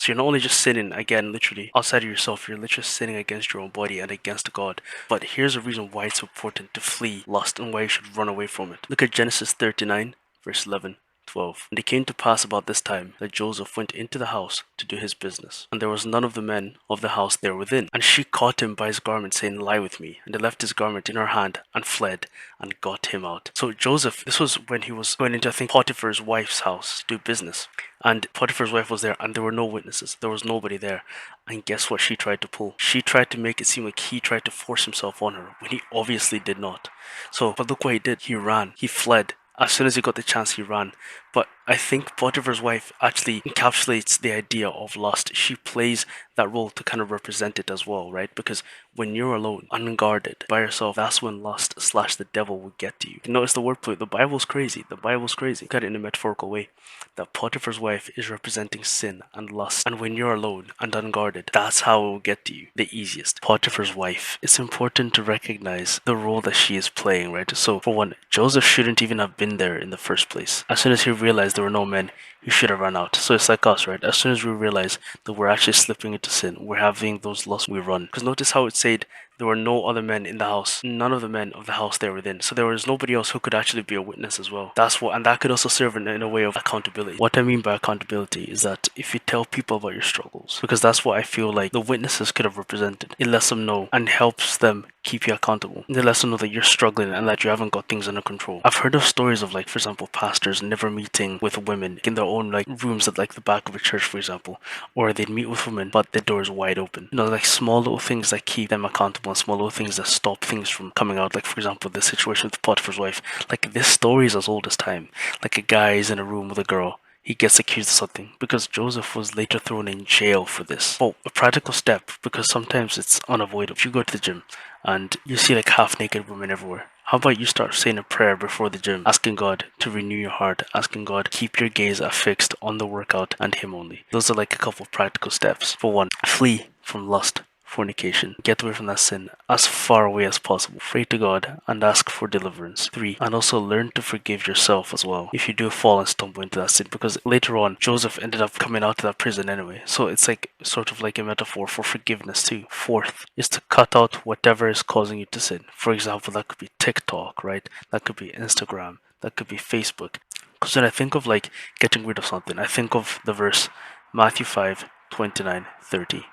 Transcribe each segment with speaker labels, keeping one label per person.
Speaker 1: So you're not only just sinning, again, literally, outside of yourself, you're literally sinning against your own body and against God. But here's a reason why it's important to flee lust and why you should run away from it. Look at Genesis 39, verse 11. 12. And it came to pass about this time that Joseph went into the house to do his business, and there was none of the men of the house there within. And she caught him by his garment, saying, Lie with me. And they left his garment in her hand and fled and got him out. So Joseph, this was when he was going into, I think, Potiphar's wife's house to do business. And Potiphar's wife was there, and there were no witnesses. There was nobody there. And guess what she tried to pull? She tried to make it seem like he tried to force himself on her, when he obviously did not. So, but look what he did. He ran. He fled. As soon as he got the chance, he ran. But I think Potiphar's wife actually encapsulates the idea of lust. She plays that role to kind of represent it as well, right? Because when you're alone, unguarded, by yourself, that's when lust / the devil will get to you. Notice the wordplay. The Bible's crazy. The Bible's crazy. Look at it in a metaphorical way. That Potiphar's wife is representing sin and lust. And when you're alone and unguarded, that's how it will get to you the easiest. Potiphar's wife. It's important to recognize the role that she is playing, right? So, for one, Joseph shouldn't even have been there in the first place. As soon as he realized there were no men, he should have run out. So it's like us, right? As soon as we realize that we're actually slipping into sin, we're having those lusts, we run. Because notice how it said there were no other men in the house. None of the men of the house there within. So there was nobody else who could actually be a witness as well. That's what, and that could also serve in a way of accountability. What I mean by accountability is that if you tell people about your struggles, because that's what I feel like the witnesses could have represented, it lets them know and helps them keep you accountable. It lets them know that you're struggling and that you haven't got things under control. I've heard of stories of, like, for example, pastors never meeting with women in their own, like, rooms at, like, the back of a church, for example, or they'd meet with women but the door is wide open. You know, like small little things that keep them accountable and small little things that stop things from coming out. Like, for example, the situation with Potiphar's wife. Like, this story is as old as time. Like, a guy is in a room with a girl. He gets accused of something because Joseph was later thrown in jail for this. Well, a practical step, because sometimes it's unavoidable. If you go to the gym and you see like half naked women everywhere, how about you start saying a prayer before the gym, asking God to renew your heart, asking God keep your gaze affixed on the workout and Him only. Those are like a couple of practical steps. For one, flee from lust, fornication. Get away from that sin as far away as possible. Pray to God and ask for deliverance. 3. And also learn to forgive yourself as well if you do fall and stumble into that sin, because later on Joseph ended up coming out of that prison anyway. So it's like sort of like a metaphor for forgiveness too. 4th is to cut out whatever is causing you to sin. For example, that could be TikTok, right? That could be Instagram. That could be Facebook. Because when I think of like getting rid of something, I think of the verse Matthew 5:29-30,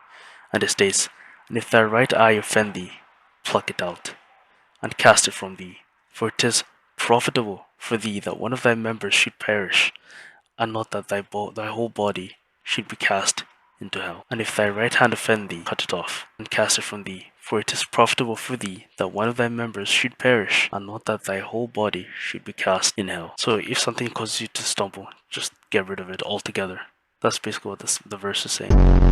Speaker 1: and it states, And if thy right eye offend thee, pluck it out, and cast it from thee. For it is profitable for thee that one of thy members should perish, and not that thy whole body should be cast into hell. And if thy right hand offend thee, cut it off, and cast it from thee. For it is profitable for thee that one of thy members should perish, and not that thy whole body should be cast in hell. So if something causes you to stumble, just get rid of it altogether. That's basically what the verse is saying.